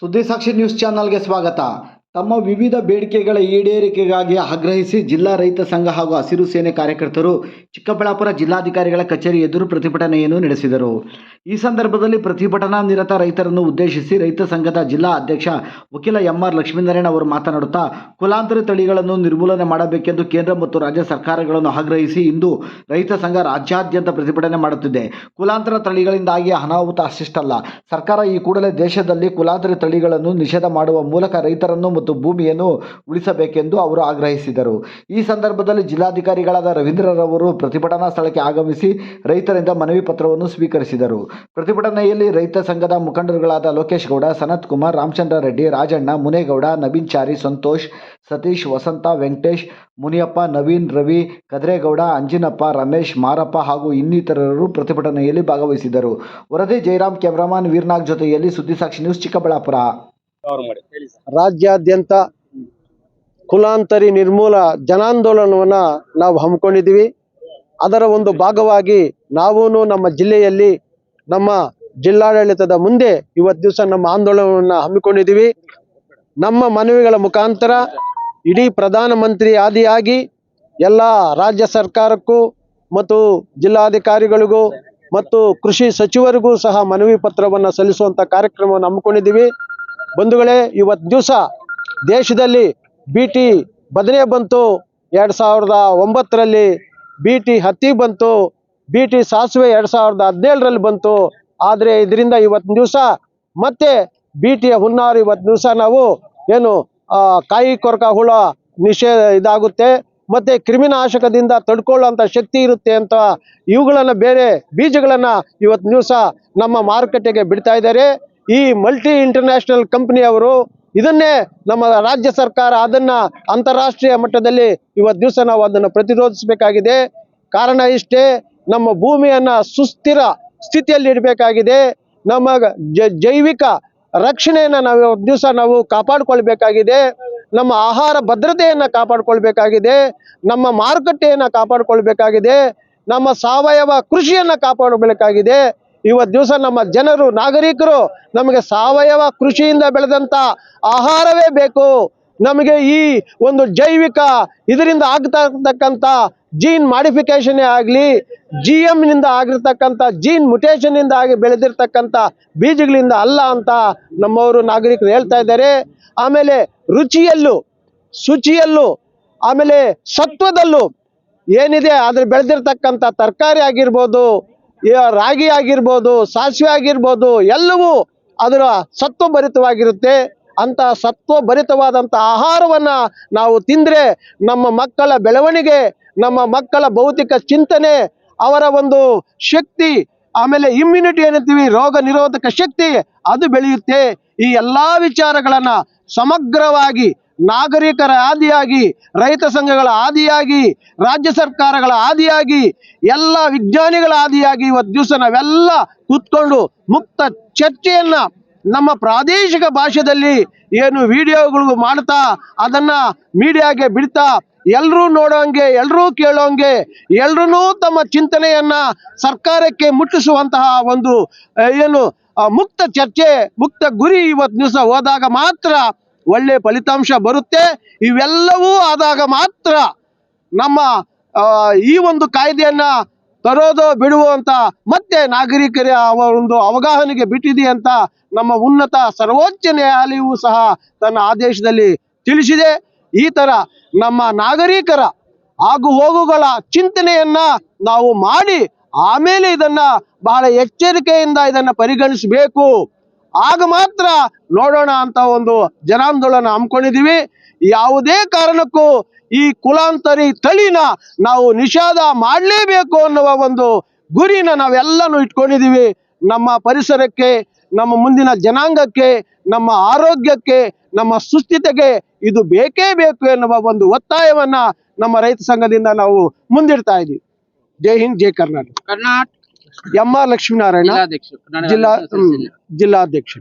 ಸುದ್ದಿಸಾಕ್ಷಿ news ಚಾನಲ್ಗೆ ಸ್ವಾಗತ. ತಮ್ಮ ವಿವಿಧ ಬೇಡಿಕೆಗಳ ಈಡೇರಿಕೆಗಾಗಿ ಆಗ್ರಹಿಸಿ ಜಿಲ್ಲಾ ರೈತ ಸಂಘ ಹಾಗೂ ಹಸಿರು ಸೇನೆ ಕಾರ್ಯಕರ್ತರು ಚಿಕ್ಕಬಳ್ಳಾಪುರ ಜಿಲ್ಲಾಧಿಕಾರಿಗಳ ಕಚೇರಿ ಎದುರು ಪ್ರತಿಭಟನೆಯನ್ನು ನಡೆಸಿದರು. ಈ ಸಂದರ್ಭದಲ್ಲಿ ಪ್ರತಿಭಟನಾ ನಿರತ ರೈತರನ್ನು ಉದ್ದೇಶಿಸಿ ರೈತ ಸಂಘದ ಜಿಲ್ಲಾ ಅಧ್ಯಕ್ಷ ವಕೀಲ ಎಂ.ಆರ್. ಲಕ್ಷ್ಮೀನಾರಾಯಣ ಅವರು ಮಾತನಾಡುತ್ತಾ, ಕುಲಾಂತರಿ ತಳಿಗಳನ್ನು ನಿರ್ಮೂಲನೆ ಮಾಡಬೇಕೆಂದು ಕೇಂದ್ರ ಮತ್ತು ರಾಜ್ಯ ಸರ್ಕಾರಗಳನ್ನು ಆಗ್ರಹಿಸಿ ಇಂದು ರೈತ ಸಂಘ ರಾಜ್ಯಾದ್ಯಂತ ಪ್ರತಿಭಟನೆ ಮಾಡುತ್ತಿದೆ. ಕುಲಾಂತರ ತಳಿಗಳಿಂದಾಗಿ ಅನಾಹುತ ಅಷ್ಟಿಷ್ಟಲ್ಲ, ಸರ್ಕಾರ ಈ ಕೂಡಲೇ ದೇಶದಲ್ಲಿ ಕುಲಾಂತರಿ ತಳಿಗಳನ್ನು ನಿಷೇಧ ಮಾಡುವ ಮೂಲಕ ರೈತರನ್ನು ಮತ್ತು ಭೂಮಿಯನ್ನು ಉಳಿಸಬೇಕೆಂದು ಅವರು ಆಗ್ರಹಿಸಿದರು. ಈ ಸಂದರ್ಭದಲ್ಲಿ ಜಿಲ್ಲಾಧಿಕಾರಿಗಳಾದ ರವೀಂದ್ರರವರು ಪ್ರತಿಭಟನಾ ಸ್ಥಳಕ್ಕೆ ಆಗಮಿಸಿ ರೈತರಿಂದ ಮನವಿ ಪತ್ರವನ್ನು ಸ್ವೀಕರಿಸಿದರು. ಪ್ರತಿಭಟನೆಯಲ್ಲಿ ರೈತ ಸಂಘದ ಮುಖಂಡರುಗಳಾದ ಲೋಕೇಶ್ ಗೌಡ, ಸನತ್ ಕುಮಾರ್, ರಾಮಚಂದ್ರ ರೆಡ್ಡಿ, ರಾಜಣ್ಣ, ಮುನೇಗೌಡ, ನವೀನ್ ಚಾರಿ, ಸಂತೋಷ್, ಸತೀಶ್, ವಸಂತ, ವೆಂಕಟೇಶ್, ಮುನಿಯಪ್ಪ, ನವೀನ್, ರವಿ, ಕದ್ರೇಗೌಡ, ಅಂಜಿನಪ್ಪ, ರಮೇಶ್, ಮಾರಪ್ಪ ಹಾಗೂ ಇನ್ನಿತರರು ಪ್ರತಿಭಟನೆಯಲ್ಲಿ ಭಾಗವಹಿಸಿದರು. ವರದಿ ಜಯರಾಮ್, ಕ್ಯಾಮರಾಮನ್ ವೀರನಾಗ್ ಜೊತೆಯಲ್ಲಿ ಸುದ್ದಿಸಾಕ್ಷಿ ನ್ಯೂಸ್ ಚಿಕ್ಕಬಳ್ಳಾಪುರ. ರಾಜ್ಯಾದ್ಯಂತ ಕುಲಾಂತರಿ ನಿರ್ಮೂಲ ಜನಾಂದೋಲನವನ್ನು ನಾವು ಹಮ್ಮಿಕೊಂಡಿದ್ದೀವಿ. ಅದರ ಒಂದು ಭಾಗವಾಗಿ ನಾವು ನಮ್ಮ ಜಿಲ್ಲೆಯಲ್ಲಿ ನಮ್ಮ ಜಿಲ್ಲಾಡಳಿತದ ಮುಂದೆ ಇವತ್ತು ದಿವಸ ನಮ್ಮ ಆಂದೋಲನವನ್ನು ಹಮ್ಮಿಕೊಂಡಿದ್ದೀವಿ. ನಮ್ಮ ಮನವಿಗಳ ಮುಖಾಂತರ ಇಡೀ ಪ್ರಧಾನಮಂತ್ರಿ ಆದಿಯಾಗಿ ಎಲ್ಲ ರಾಜ್ಯ ಸರ್ಕಾರಕ್ಕೂ ಮತ್ತು ಜಿಲ್ಲಾಧಿಕಾರಿಗಳಿಗೂ ಮತ್ತು ಕೃಷಿ ಸಚಿವರಿಗೂ ಸಹ ಮನವಿ ಪತ್ರವನ್ನು ಸಲ್ಲಿಸುವಂಥ ಕಾರ್ಯಕ್ರಮವನ್ನು ಹಮ್ಮಿಕೊಂಡಿದ್ದೀವಿ. ಬಂಧುಗಳೇ, ಇವತ್ತು ದಿವಸ ದೇಶದಲ್ಲಿ BT ಬದನೆ ಬಂತು, 2009ರಲ್ಲಿ BT ಹತ್ತಿ ಬಂತು, BT ಸಾಸಿವೆ 2017ರಲ್ಲಿ ಬಂತು. ಆದರೆ ಇದರಿಂದ ಇವತ್ತಿನ ದಿವಸ ಮತ್ತೆ BTಯ ಹುನ್ನಾರು ಇವತ್ತು ದಿವಸ ನಾವು ಏನು ಕಾಯಿ ಕೊರಕ ಹುಳ ನಿಷೇಧ ಇದಾಗುತ್ತೆ, ಮತ್ತೆ ಕ್ರಿಮಿನಾಶಕದಿಂದ ತಡ್ಕೊಳ್ಳುವಂಥ ಶಕ್ತಿ ಇರುತ್ತೆ ಅಂತ ಇವುಗಳನ್ನು ಬೇರೆ ಬೀಜಗಳನ್ನು ಇವತ್ತು ದಿವಸ ನಮ್ಮ ಮಾರುಕಟ್ಟೆಗೆ ಬಿಡ್ತಾ ಇದ್ದಾರೆ. ಈ ಮಲ್ಟಿ ಇಂಟರ್ನ್ಯಾಷನಲ್ ಕಂಪನಿಯವರು ಇದನ್ನೇ ನಮ್ಮ ರಾಜ್ಯ ಸರ್ಕಾರ ಅದನ್ನು ಅಂತಾರಾಷ್ಟ್ರೀಯ ಮಟ್ಟದಲ್ಲಿ ಇವತ್ತು ದಿವಸ ನಾವು ಅದನ್ನು ಪ್ರತಿರೋಧಿಸಬೇಕಾಗಿದೆ. ಕಾರಣ ಇಷ್ಟೇ, ನಮ್ಮ ಭೂಮಿಯನ್ನು ಸುಸ್ಥಿರ ಸ್ಥಿತಿಯಲ್ಲಿ ಇಡಬೇಕಾಗಿದೆ. ನಮ್ಮ ಜೈವಿಕ ರಕ್ಷಣೆಯನ್ನು ನಾವು ಇವತ್ತು ದಿವಸ ನಾವು ಕಾಪಾಡಿಕೊಳ್ಬೇಕಾಗಿದೆ. ನಮ್ಮ ಆಹಾರ ಭದ್ರತೆಯನ್ನು ಕಾಪಾಡಿಕೊಳ್ಬೇಕಾಗಿದೆ. ನಮ್ಮ ಮಾರುಕಟ್ಟೆಯನ್ನು ಕಾಪಾಡಿಕೊಳ್ಬೇಕಾಗಿದೆ. ನಮ್ಮ ಸಾವಯವ ಕೃಷಿಯನ್ನು ಕಾಪಾಡಬೇಕಾಗಿದೆ. ಇವತ್ತು ದಿವಸ ನಮ್ಮ ಜನರು ನಾಗರಿಕರು ನಮಗೆ ಸಾವಯವ ಕೃಷಿಯಿಂದ ಬೆಳೆದಂಥ ಆಹಾರವೇ ಬೇಕು. ನಮಗೆ ಈ ಒಂದು ಜೈವಿಕ ಇದರಿಂದ ಆಗ್ತಾ ಇರ್ತಕ್ಕಂಥ ಜೀನ್ ಮಾಡಿಫಿಕೇಶನ್ನೇ ಆಗಲಿ, GMನಿಂದ ಆಗಿರ್ತಕ್ಕಂಥ ಜೀನ್ ಮುಟೇಷನ್ನಿಂದ ಆಗಿ ಬೆಳೆದಿರ್ತಕ್ಕಂಥ ಬೀಜಗಳಿಂದ ಅಲ್ಲ ಅಂತ ನಮ್ಮವರು ನಾಗರಿಕರು ಹೇಳ್ತಾ ಇದ್ದಾರೆ. ಆಮೇಲೆ ರುಚಿಯಲ್ಲೂ, ಶುಚಿಯಲ್ಲೂ, ಆಮೇಲೆ ಸತ್ವದಲ್ಲೂ ಏನಿದೆ ಅದ್ರ ಬೆಳೆದಿರ್ತಕ್ಕಂಥ ತರಕಾರಿ ಆಗಿರ್ಬೋದು, ರಾಗಿ ಆಗಿರ್ಬೋದು, ಸಾಸಿವೆ ಆಗಿರ್ಬೋದು, ಎಲ್ಲವೂ ಅದರ ಸತ್ವಭರಿತವಾಗಿರುತ್ತೆ. ಅಂತ ಸತ್ವಭರಿತವಾದಂಥ ಆಹಾರವನ್ನು ನಾವು ತಿಂದರೆ ನಮ್ಮ ಮಕ್ಕಳ ಬೆಳವಣಿಗೆ, ನಮ್ಮ ಮಕ್ಕಳ ಭೌತಿಕ ಚಿಂತನೆ, ಅವರ ಒಂದು ಶಕ್ತಿ, ಆಮೇಲೆ ಇಮ್ಯುನಿಟಿ ಏನಂತೀವಿ, ರೋಗ ನಿರೋಧಕ ಶಕ್ತಿ, ಅದು ಬೆಳೆಯುತ್ತೆ. ಈ ಎಲ್ಲ ವಿಚಾರಗಳನ್ನು ಸಮಗ್ರವಾಗಿ ನಾಗರಿಕರ ಆದಿಯಾಗಿ, ರೈತ ಸಂಘಗಳ ಆದಿಯಾಗಿ, ರಾಜ್ಯ ಸರ್ಕಾರಗಳ ಆದಿಯಾಗಿ, ಎಲ್ಲ ವಿಜ್ಞಾನಿಗಳ ಆದಿಯಾಗಿ ಇವತ್ತು ದಿವಸ ನಾವೆಲ್ಲ ಕೂತ್ಕೊಂಡು ಮುಕ್ತ ಚರ್ಚೆಯನ್ನು ನಮ್ಮ ಪ್ರಾದೇಶಿಕ ಭಾಷೆಯಲ್ಲಿ ಏನು ವಿಡಿಯೋಗಳು ಮಾಡ್ತಾ ಅದನ್ನು ಮೀಡಿಯಾಗೆ ಬಿಡ್ತಾ ಎಲ್ಲರೂ ನೋಡೋಂಗೆ, ಎಲ್ಲರೂ ಕೇಳೋಂಗೆ, ಎಲ್ಲರೂ ತಮ್ಮ ಚಿಂತನೆಯನ್ನು ಸರ್ಕಾರಕ್ಕೆ ಮುಟ್ಟಿಸುವಂತಹ ಒಂದು ಏನು ಮುಕ್ತ ಚರ್ಚೆ, ಮುಕ್ತ ಗುರಿ ಇವತ್ತು ದಿವಸ ಹೋದಾಗ ಮಾತ್ರ ಒಳ್ಳೆ ಫಲಿತಾಂಶ ಬರುತ್ತೆ. ಇವೆಲ್ಲವೂ ಆದಾಗ ಮಾತ್ರ ನಮ್ಮ ಈ ಒಂದು ಕಾಯ್ದೆಯನ್ನು ತರೋದು ಬಿಡುವು ಅಂತ ಮತ್ತೆ ನಾಗರಿಕರ ಒಂದು ಅವಗಾಹನೆಗೆ ಬಿಟ್ಟಿದೆ ಅಂತ ನಮ್ಮ ಉನ್ನತ ಸರ್ವೋಚ್ಚ ನ್ಯಾಯಾಲಯವೂ ಸಹ ತನ್ನ ಆದೇಶದಲ್ಲಿ ತಿಳಿಸಿದೆ. ಈ ಥರ ನಮ್ಮ ನಾಗರಿಕರ ಆಗು ಹೋಗುಗಳ ಚಿಂತನೆಯನ್ನ ನಾವು ಮಾಡಿ ಆಮೇಲೆ ಇದನ್ನ ಬಹಳ ಎಚ್ಚರಿಕೆಯಿಂದ ಇದನ್ನು ಪರಿಗಣಿಸಬೇಕು. ಆಗ ಮಾತ್ರ ನೋಡೋಣ ಅಂತ ಒಂದು ಜನಾಂದೋಲನ ಹಮ್ಮಿಕೊಂಡಿದ್ದೀವಿ. ಯಾವುದೇ ಕಾರಣಕ್ಕೂ ಈ ಕುಲಾಂತರಿ ತಳಿನ ನಾವು ನಿಷೇಧ ಮಾಡಲೇಬೇಕು ಅನ್ನುವ ಒಂದು ಗುರಿನ ನಾವೆಲ್ಲನೂ ಇಟ್ಕೊಂಡಿದ್ದೀವಿ. ನಮ್ಮ ಪರಿಸರಕ್ಕೆ, ನಮ್ಮ ಮುಂದಿನ ಜನಾಂಗಕ್ಕೆ, ನಮ್ಮ ಆರೋಗ್ಯಕ್ಕೆ, ನಮ್ಮ ಸುಸ್ಥಿತಿಗೆ ಇದು ಬೇಕೇ ಬೇಕು ಎನ್ನುವ ಒಂದು ಒತ್ತಾಯವನ್ನ ನಮ್ಮ ರೈತ ಸಂಘದಿಂದ ನಾವು ಮುಂದಿಡ್ತಾ ಇದ್ದೀವಿ. ಜೈ ಹಿಂದ್, ಜೈ ಕರ್ನಾಟಕ. ಕರ್ನಾಟಕ ಎಂ.ಆರ್. ಲಕ್ಷ್ಮೀನಾರಾಯಣ, ಜಿಲ್ಲಾಧ್ಯಕ್ಷ.